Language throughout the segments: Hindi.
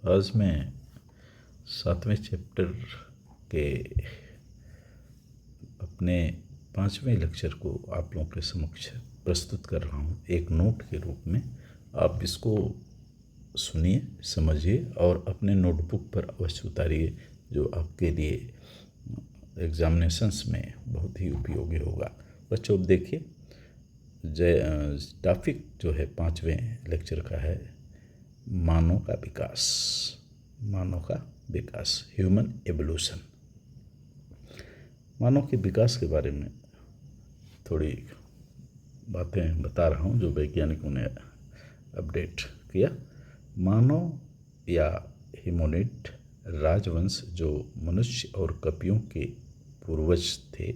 आज मैं 7वें चैप्टर के अपने 5वें लेक्चर को आप लोगों के समक्ष प्रस्तुत कर रहा हूँ एक नोट के रूप में। आप इसको सुनिए, समझिए और अपने नोटबुक पर अवश्य उतारिए, जो आपके लिए एग्जामिनेशंस में बहुत ही उपयोगी होगा। बच्चों अब देखिए, टॉपिक जो है 5वें लेक्चर का है मानव का विकास। मानव का विकास, ह्यूमन एवोल्यूशन। मानव के विकास के बारे में थोड़ी बातें बता रहा हूँ जो वैज्ञानिकों ने अपडेट किया। मानव या हिमोनिड राजवंश जो मनुष्य और कपियों के पूर्वज थे,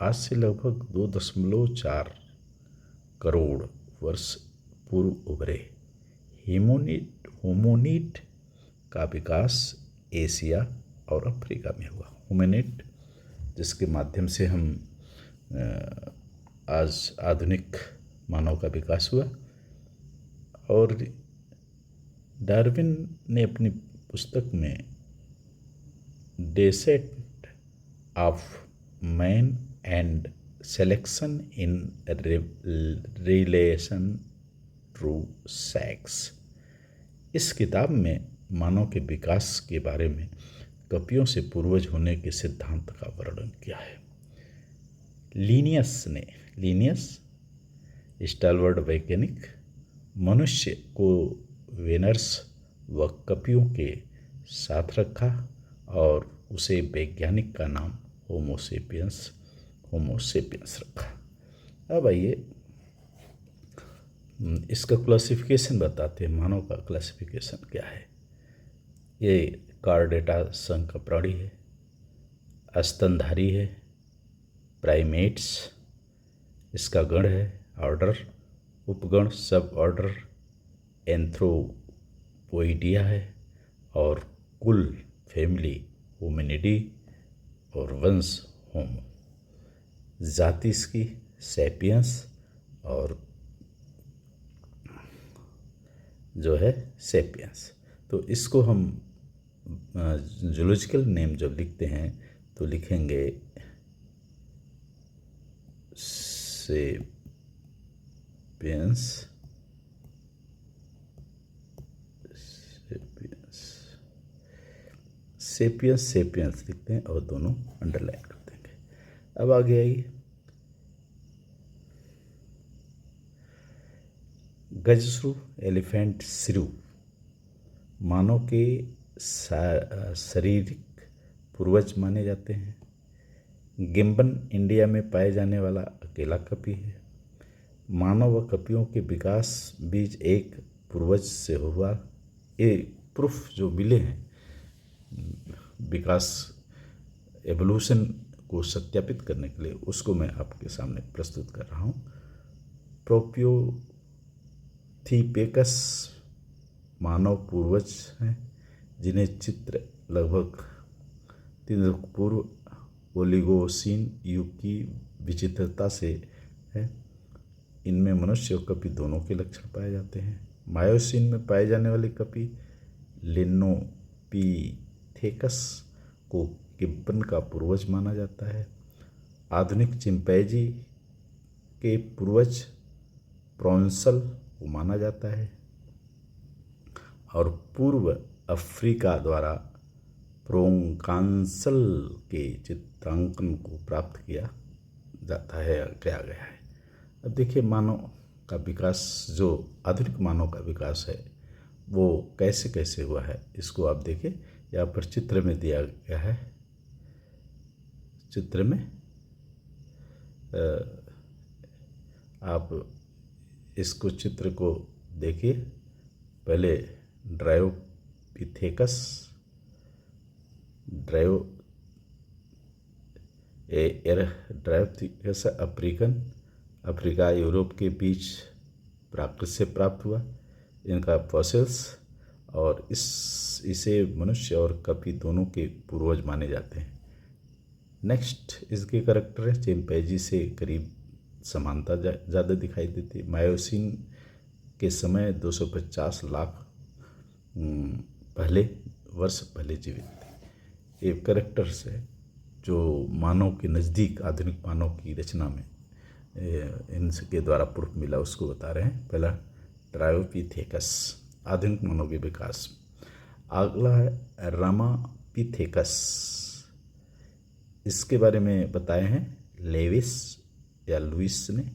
आज से लगभग 2.4 करोड़ वर्ष पूर्व उभरे। होमोनिड का विकास एशिया और अफ्रीका में हुआ। होमिनिड जिसके माध्यम से हम आज आधुनिक मानव का विकास हुआ। और डार्विन ने अपनी पुस्तक में descent of man and selection in relation to sex, इस किताब में मानव के विकास के बारे में कपियों से पूर्वज होने के सिद्धांत का वर्णन किया है। लीनियस स्टालवर्ड वैज्ञानिक मनुष्य को वेनस व कपियों के साथ रखा और उसे वैज्ञानिक का नाम होमोसेपियंस रखा। अब आइए इसका क्लासिफिकेशन बताते हैं। मानव का क्लासिफिकेशन क्या है? ये कार्डेटा संघ का प्राणी है, स्तनधारी है, प्राइमेट्स इसका गण है, ऑर्डर उपगण सब ऑर्डर एंथ्रोपोइडिया है, और कुल फैमिली होमिनिडी और वंश होमो। जाति इसकी सैपियंस और जो है सेपियंस। तो इसको हम जूलॉजिकल नेम जब लिखते हैं तो लिखेंगे सेपियंस लिखते हैं और दोनों अंडरलाइन कर देंगे। अब आगे आइए, गजश्रु एलिफेंट श्रू मानव के शारीरिक पूर्वज माने जाते हैं। गिम्बन इंडिया में पाए जाने वाला अकेला कपि है। मानव व कपियों के विकास बीच एक पूर्वज से हुआ। ये प्रूफ जो मिले हैं विकास एवोल्यूशन को सत्यापित करने के लिए, उसको मैं आपके सामने प्रस्तुत कर रहा हूँ। प्रोपियोथिपेकस मानव पूर्वज हैं जिन्हें चित्र लगभग 3 पूर्व ओलिगोसीन युग की विचित्रता से है। इनमें मनुष्य और कपि दोनों के लक्षण पाए जाते हैं। मायोसीन में पाए जाने वाले कपि लिनोपिथेकस को गिब्बन का पूर्वज माना जाता है। आधुनिक चिंपैंजी के पूर्वज प्रोन्सल को माना जाता है और पूर्व अफ्रीका द्वारा प्रोकांसल के चित्रांकन को प्राप्त किया जाता है, किया गया है। अब देखिए, मानव का विकास, जो आधुनिक मानव का विकास है वो कैसे कैसे हुआ है, इसको आप देखिए। यहाँ पर चित्र में दिया गया है। चित्र में आप इसको चित्र को देखिए। पहले ड्रायोपिथेकस अफ्रीका यूरोप के बीच प्राकृत से प्राप्त हुआ। इनका फॉसिल्स और इसे मनुष्य और कपि दोनों के पूर्वज माने जाते हैं। नेक्स्ट इसके करैक्टर है, चिंपैंजी से करीब समानता ज़्यादा दिखाई देती है। मायोसिन के समय 250 लाख पहले वर्ष पहले जीवित थे। ये करेक्टर्स है जो मानव के नज़दीक आधुनिक मानव की रचना में इनके द्वारा प्रूफ मिला, उसको बता रहे हैं। पहला ट्रायोपिथेकस, आधुनिक मानव के विकास। अगला है रामापिथेकस, इसके बारे में बताए हैं लेविस या लुइस ने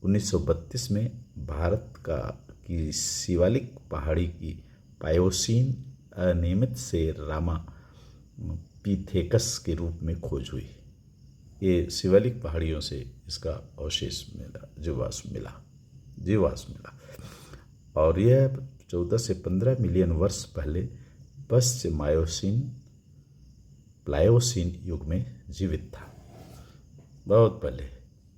1932 में भारत की शिवालिक पहाड़ी की पायोसीन अनियमित से रामापिथेकस के रूप में खोज हुई। ये शिवालिक पहाड़ियों से इसका अवशेष मिला, जीवाश्म मिला और यह 14 से 15 मिलियन वर्ष पहले पश्चिम प्लायोसीन युग में जीवित था, बहुत पहले।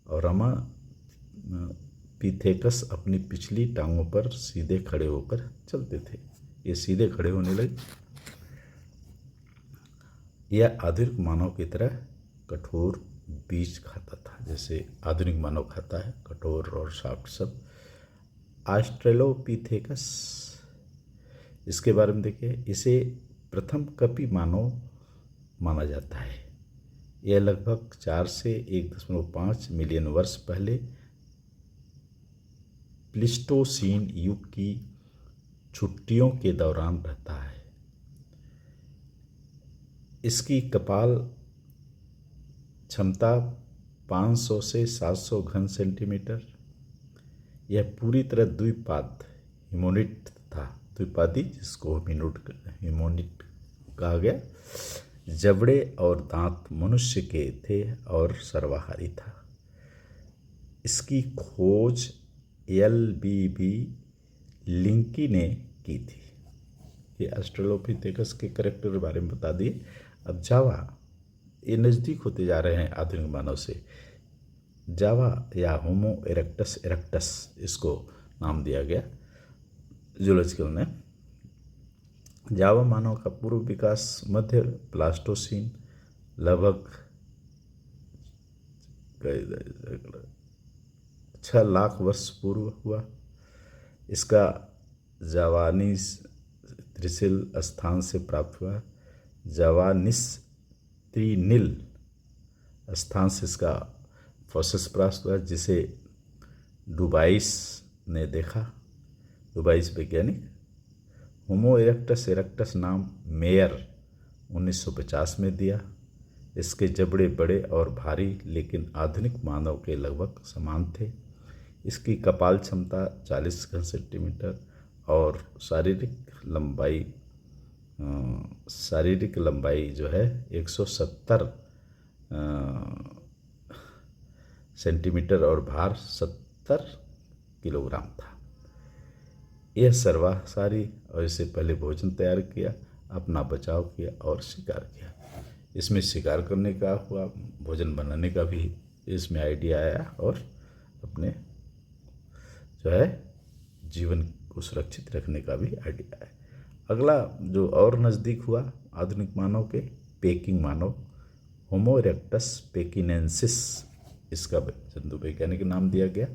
और रामापिथेकस अपनी पिछली टांगों पर सीधे खड़े होकर चलते थे। ये सीधे खड़े होने लगे। यह आधुनिक मानव की तरह कठोर बीज खाता था, जैसे आधुनिक मानव खाता है, कठोर और सॉफ्ट सब। ऑस्ट्रेलोपिथेकस, इसके बारे में देखिए, इसे प्रथम कपी मानव माना जाता है। यह लगभग 4 से 1.5 मिलियन वर्ष पहले प्लीस्टोसीन युग की छुट्टियों के दौरान रहता है। इसकी कपाल क्षमता 500 से 700 घन सेंटीमीटर। यह पूरी तरह द्विपाद हिमोनिड था, द्विपादी, जिसको हिमोनिड कहा गया। जबड़े और दांत मनुष्य के थे और सर्वाहारी था। इसकी खोज LBB लिंकी ने की थी। ये ऑस्ट्रेलोपिथेकस के करेक्टर के बारे में बता दिए। अब जावा, ये नज़दीक होते जा रहे हैं आधुनिक मानव से। जावा या होमो इरेक्टस इसको नाम दिया गया जूलॉजिकल ने। जावा मानव का पूर्व विकास मध्य प्लास्टोसीन लगभग 6 लाख वर्ष पूर्व हुआ। इसका जावानीज त्रिशिल स्थान से प्राप्त हुआ। जावानिस त्रिनील स्थान से इसका फॉसिल्स प्राप्त हुआ, जिसे डुबाइस ने देखा, डुबाइस वैज्ञानिक। होमो इरेक्टस नाम मेयर 1950 में दिया। इसके जबड़े बड़े और भारी लेकिन आधुनिक मानव के लगभग समान थे। इसकी कपाल क्षमता 40 घन सेंटीमीटर और शारीरिक लंबाई जो है 170 सेंटीमीटर और भार 70 किलोग्राम था। यह सर्वाहारी और इससे पहले भोजन तैयार किया, अपना बचाव किया और शिकार किया। इसमें शिकार करने का हुआ, भोजन बनाने का भी इसमें आइडिया आया और अपने जो है जीवन को सुरक्षित रखने का भी आइडिया आया। अगला जो और नज़दीक हुआ आधुनिक मानव के, पेकिंग मानव, होमो इरेक्टस पेकिनेंसिस, इसका जंतु वैज्ञानिक नाम दिया गया।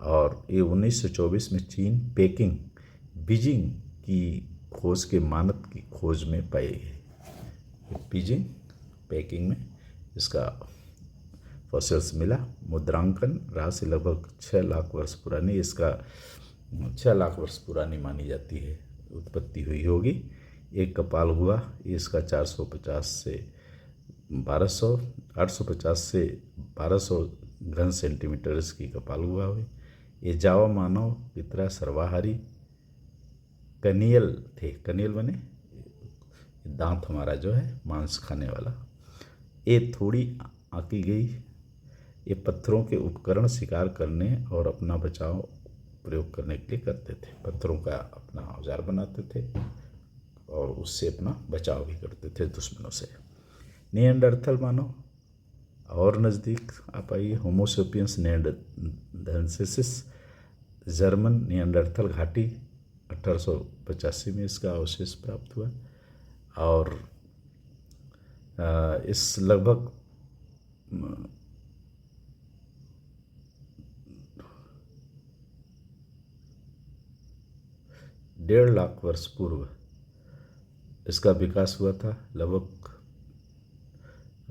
और ये 1924 में चीन बीजिंग की खोज के मानक की खोज में पाई गई। बीजिंग पेकिंग में इसका फॉसिल्स मिला। मुद्रांकन राशि लगभग 6 लाख वर्ष पुरानी, इसका 6 लाख वर्ष पुरानी मानी जाती है, उत्पत्ति हुई होगी। एक कपाल हुआ, इसका 850 से 1200 घन सेंटीमीटर इसकी कपाल हुआ हुई। ये जावा मानव की तरह सर्वाहारी कनियल थे। कनियल बने दांत हमारा जो है मांस खाने वाला। ये थोड़ी आंकी गई। ये पत्थरों के उपकरण शिकार करने और अपना बचाव प्रयोग करने के लिए करते थे। पत्थरों का अपना औजार बनाते थे और उससे अपना बचाव भी करते थे दुश्मनों से। निएंडरथल मानव और नज़दीक आ पाइए। होमोसेपियंस निएंडरथेंसिस, जर्मन निएंडरथल घाटी 1885 में इसका अवशेष प्राप्त हुआ। और इस लगभग 1.5 लाख वर्ष पूर्व इसका विकास हुआ था। लगभग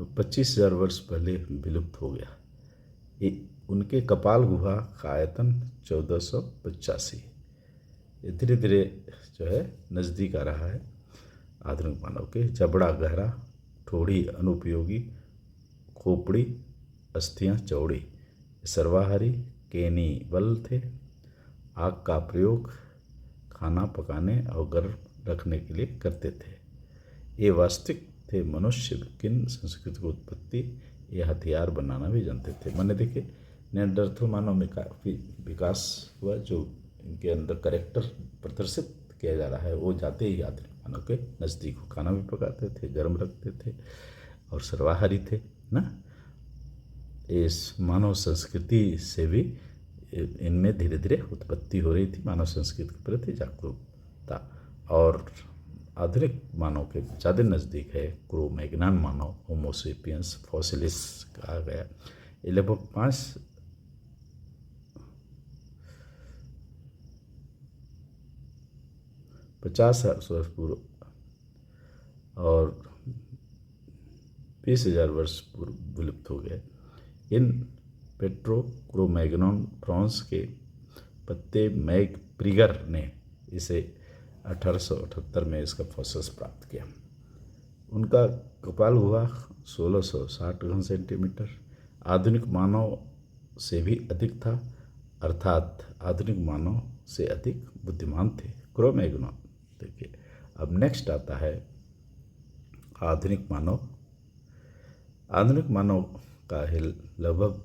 25,000 वर्ष पहले विलुप्त हो गया। उनके कपाल गुहा का आयतन 1485। ये धीरे धीरे जो है नज़दीक आ रहा है आधुनिक मानव के। जबड़ा गहरा, ठोड़ी अनुपयोगी, खोपड़ी अस्थियां चौड़ी, सर्वाहारी कैनिबल थे। आग का प्रयोग खाना पकाने और गर्म रखने के लिए करते थे। ये वास्तविक थे मनुष्य। किन संस्कृति की उत्पत्ति, ये हथियार बनाना भी जानते थे। मैंने देखे निएंडरथल मानव में काफ़ी विकास हुआ। जो इनके अंदर करेक्टर प्रदर्शित किया जा रहा है वो जाते ही आधुनिक मानव के नज़दीक हो। खाना भी पकाते थे, गर्म रखते थे और सर्वाहारी थे ना। इस मानव संस्कृति से भी इनमें धीरे धीरे उत्पत्ति हो रही थी, मानव संस्कृति के प्रति जागरूकता। और आधुनिक मानव के ज़्यादा नज़दीक है क्रो मैग्नान मानव, होमो सेपियंस फॉसिलिस कहा गया। ये लगभग 50,000 वर्ष पूर्व और 20,000 वर्ष पूर्व विलुप्त हो गए। इन पेट्रो क्रोमैग्नॉन फ्रांस के पत्ते मैग प्रीगर ने इसे 1878 में इसका फॉसिल्स प्राप्त किया। उनका कपाल गुहा 1660 घन सेंटीमीटर आधुनिक मानव से भी अधिक था, अर्थात आधुनिक मानव से अधिक बुद्धिमान थे क्रोमैग्नॉन। देखिए अब नेक्स्ट आता है आधुनिक मानव। आधुनिक मानव का लगभग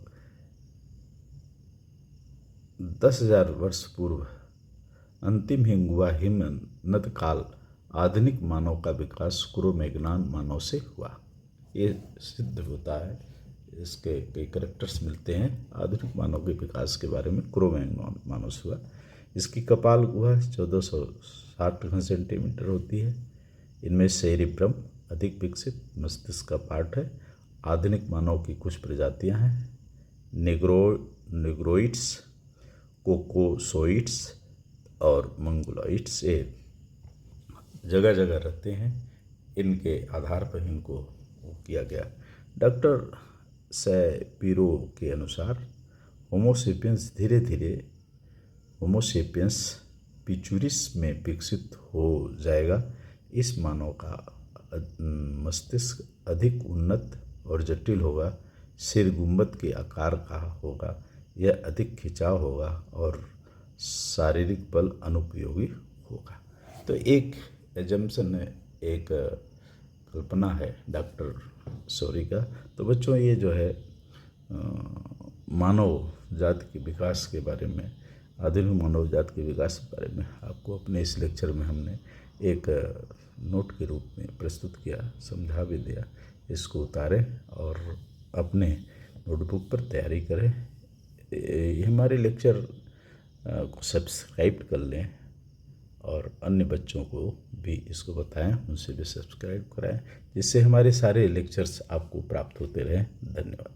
10,000 वर्ष पूर्व अंतिम हिंगुआ हिमनद काल आधुनिक मानव का विकास क्रोमैग्नॉन मानव से हुआ। ये सिद्ध होता है, इसके कई करेक्टर्स मिलते हैं आधुनिक मानव के विकास के बारे में। क्रोमैग्नॉन मानव से हुआ। इसकी कपाल गुहा 1460 घन सेंटीमीटर होती है। इनमें सेरिब्रम अधिक विकसित मस्तिष्क का पार्ट है। आधुनिक मानव की कुछ प्रजातियां हैं निग्रोइड्स, कोकोसोइड्स और मंगोलॉइड्स। ये जगह जगह रहते हैं, इनके आधार पर इनको किया गया। डॉक्टर सैपिरो के अनुसार होमोसेपियंस धीरे धीरे होमोसेपियंस पिचुरिस में विकसित हो जाएगा। इस मानव का मस्तिष्क अधिक उन्नत और जटिल होगा, सिर गुंबद के आकार का होगा, यह अधिक खिंचाव होगा और शारीरिक बल अनुपयोगी होगा। तो एक एजम्पशन है, एक कल्पना है डॉक्टर सॉरी का। तो बच्चों ये जो है मानव जाति के विकास के बारे में, आधुनिक मानव जाति के विकास के बारे में आपको अपने इस लेक्चर में हमने एक नोट के रूप में प्रस्तुत किया, समझा भी दिया। इसको उतारें और अपने नोटबुक पर तैयारी करें। हमारे लेक्चर को सब्सक्राइब कर लें और अन्य बच्चों को भी इसको बताएं, उनसे भी सब्सक्राइब कराएं, जिससे हमारे सारे लेक्चर्स आपको प्राप्त होते रहें। धन्यवाद।